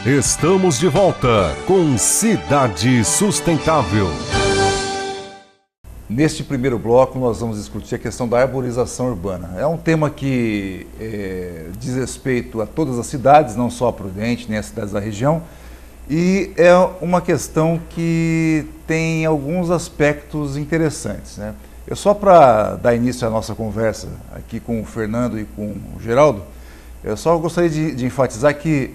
Estamos de volta com Cidade Sustentável. Neste primeiro bloco, nós vamos discutir a questão da arborização urbana. É um tema que diz respeito a todas as cidades, não só a Prudente, nem as cidades da região, e é uma questão que tem alguns aspectos interessantes, né? Eu só para dar início à nossa conversa aqui com o Fernando e com o Geraldo, eu só gostaria de enfatizar que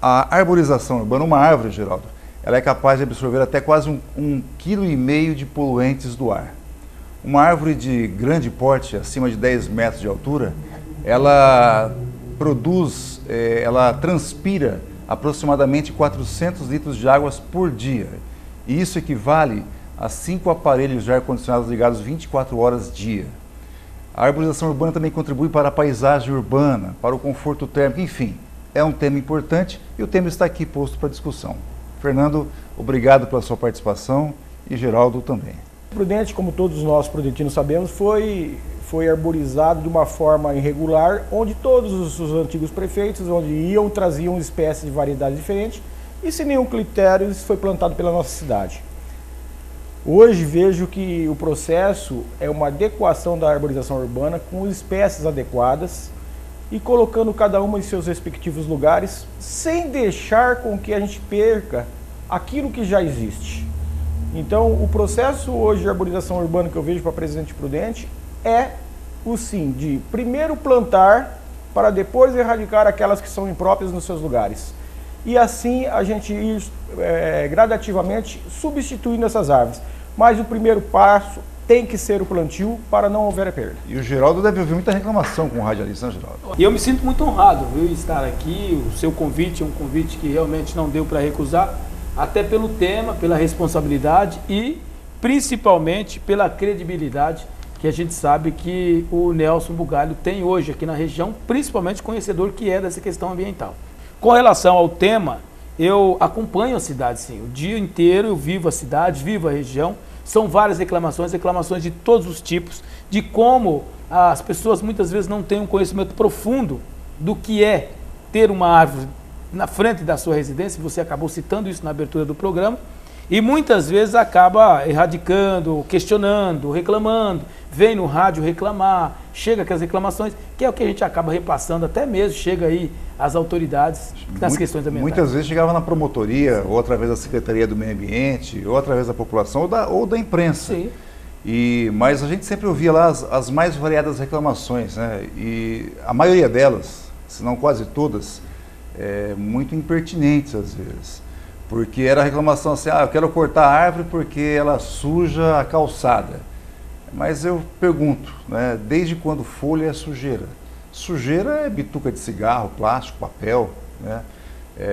a arborização urbana, uma árvore, Geraldo, ela é capaz de absorver até quase 1,5 kg de poluentes do ar. Uma árvore de grande porte, acima de 10 metros de altura, ela produz, ela transpira aproximadamente 400 litros de água por dia. E isso equivale a 5 aparelhos de ar-condicionado ligados 24 horas dia. A arborização urbana também contribui para a paisagem urbana, para o conforto térmico, enfim, é um tema importante e o tema está aqui posto para discussão. Fernando, obrigado pela sua participação e Geraldo também. Prudente, como todos nós prudentinos sabemos, foi arborizado de uma forma irregular, onde todos os antigos prefeitos, onde iam, traziam espécies de variedades diferentes e sem nenhum critério isso foi plantado pela nossa cidade. Hoje vejo que o processo é uma adequação da arborização urbana com espécies adequadas e colocando cada uma em seus respectivos lugares, sem deixar com que a gente perca aquilo que já existe. Então, o processo hoje de arborização urbana que eu vejo para Presidente Prudente é o sim de primeiro plantar para depois erradicar aquelas que são impróprias nos seus lugares. E assim a gente ir gradativamente substituindo essas árvores. Mas o primeiro passo tem que ser o plantio para não haver perda. E o Geraldo deve ouvir muita reclamação com o radialista, né, Geraldo? E eu me sinto muito honrado, viu, estar aqui. O seu convite é um convite que realmente não deu para recusar, até pelo tema, pela responsabilidade e principalmente pela credibilidade que a gente sabe que o Nelson Bugalho tem hoje aqui na região, principalmente conhecedor que é dessa questão ambiental. Com relação ao tema, eu acompanho a cidade, sim. O dia inteiro eu vivo a cidade, vivo a região. São várias reclamações de todos os tipos, de como as pessoas muitas vezes não têm um conhecimento profundo do que é ter uma árvore na frente da sua residência. Você acabou citando isso na abertura do programa. E muitas vezes acaba erradicando, questionando, reclamando, vem no rádio reclamar, chega com as reclamações, que é o que a gente acaba repassando, até mesmo chega aí às autoridades nas questões ambientais. Muitas vezes chegava na promotoria, ou através da Secretaria do Meio Ambiente, ou através da população, ou da imprensa. Sim. Mas a gente sempre ouvia lá as mais variadas reclamações, né? E a maioria delas, se não quase todas, muito impertinentes às vezes. Porque era a reclamação assim, eu quero cortar a árvore porque ela suja a calçada. Mas eu pergunto, né, desde quando folha é sujeira? Sujeira é bituca de cigarro, plástico, papel, né?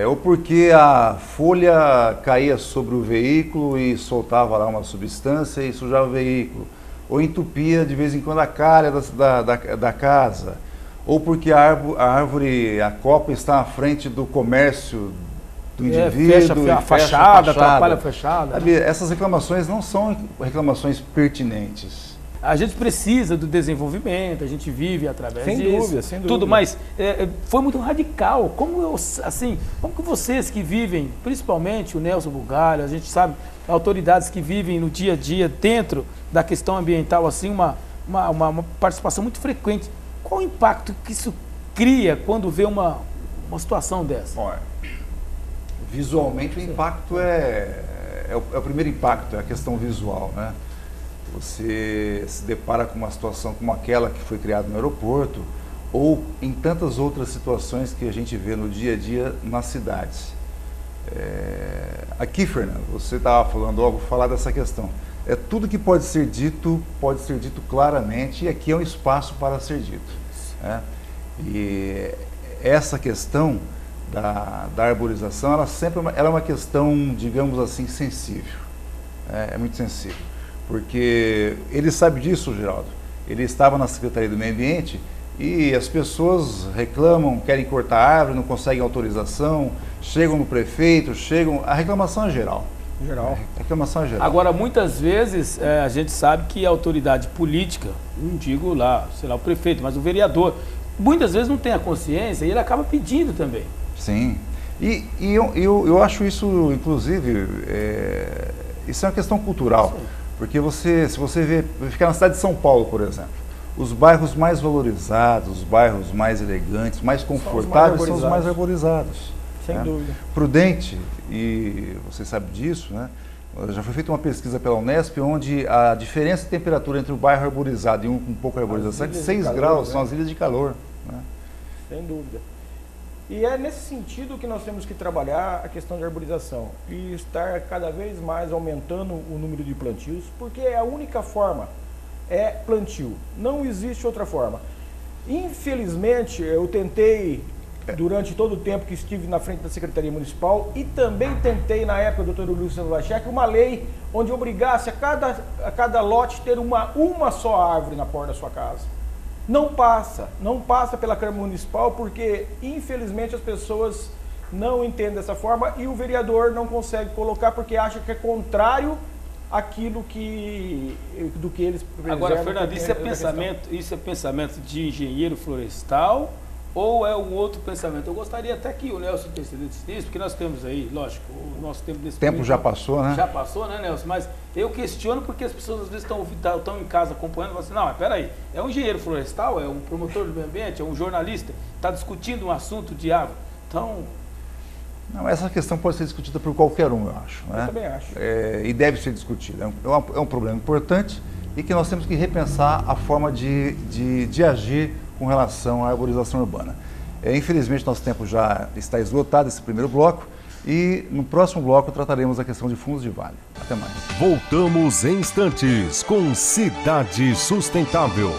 Ou porque a folha caía sobre o veículo e soltava lá uma substância e sujava o veículo. Ou entupia de vez em quando a calha da casa. Ou porque a árvore, a copa está à frente do comércio do indivíduo, fecha a fachada, atrapalha a fachada. Essas reclamações não são reclamações pertinentes. A gente precisa do desenvolvimento, a gente vive através sem disso. Dúvida, sem dúvida. Tudo, mas foi muito radical. Como que vocês que vivem, principalmente o Nelson Bugalho, a gente sabe, autoridades que vivem no dia a dia dentro da questão ambiental, assim, uma participação muito frequente. Qual o impacto que isso cria quando vê uma situação dessa? Bom, visualmente o impacto é o primeiro impacto, é a questão visual, né? Você se depara com uma situação como aquela que foi criada no aeroporto ou em tantas outras situações que a gente vê no dia a dia nas cidades. Aqui, Fernando, você estava falando, vou falar dessa questão. Tudo que pode ser dito claramente e aqui é um espaço para ser dito, né? E essa questão da arborização, ela é uma questão, digamos assim, sensível. É muito sensível. Porque ele sabe disso, Geraldo. Ele estava na Secretaria do Meio Ambiente e as pessoas reclamam, querem cortar a árvore, não conseguem autorização, chegam no prefeito, a reclamação é geral. A reclamação é geral. Agora, muitas vezes, a gente sabe que a autoridade política, não digo lá, sei lá, o prefeito, mas o vereador, muitas vezes não tem a consciência e ele acaba pedindo também. Sim. E eu acho isso, inclusive, isso é uma questão cultural. Porque se você ficar na cidade de São Paulo, por exemplo, os bairros mais valorizados, os bairros mais elegantes, mais confortáveis são os mais arborizados. Sem dúvida. Prudente, e você sabe disso, né? Já foi feita uma pesquisa pela Unesp, onde a diferença de temperatura entre o bairro arborizado e um com pouca arborização é de 6 graus, são as ilhas de calor. Né? Sem dúvida. E é nesse sentido que nós temos que trabalhar a questão de arborização e estar cada vez mais aumentando o número de plantios, porque é a única forma, é plantio. Não existe outra forma. Infelizmente, eu tentei, durante todo o tempo que estive na frente da Secretaria Municipal, e também tentei na época do Dr. Lúcio Novachek, uma lei onde obrigasse a cada lote ter uma só árvore na porta da sua casa. Não passa pela Câmara Municipal, porque infelizmente as pessoas não entendem dessa forma e o vereador não consegue colocar porque acha que é contrário àquilo do que eles preservam. Agora, Fernando, isso é pensamento de engenheiro florestal ou é um outro pensamento? Eu gostaria até que o Nelson percebesse isso, porque nós temos aí, lógico, o nosso tempo nesse tempo já passou, né? Já passou, né, Nelson? Mas eu questiono porque as pessoas às vezes estão em casa acompanhando e falam assim, não, mas peraí, é um engenheiro florestal, é um promotor do meio ambiente, é um jornalista, está discutindo um assunto de árvore. Então... Não, essa questão pode ser discutida por qualquer um, eu acho. Né? Eu também acho. E deve ser discutida. É um problema importante e que nós temos que repensar a forma de agir com relação à arborização urbana. Infelizmente, nosso tempo já está esgotado, esse primeiro bloco, e no próximo bloco trataremos a questão de fundos de vale. Até mais. Voltamos em instantes com Cidade Sustentável.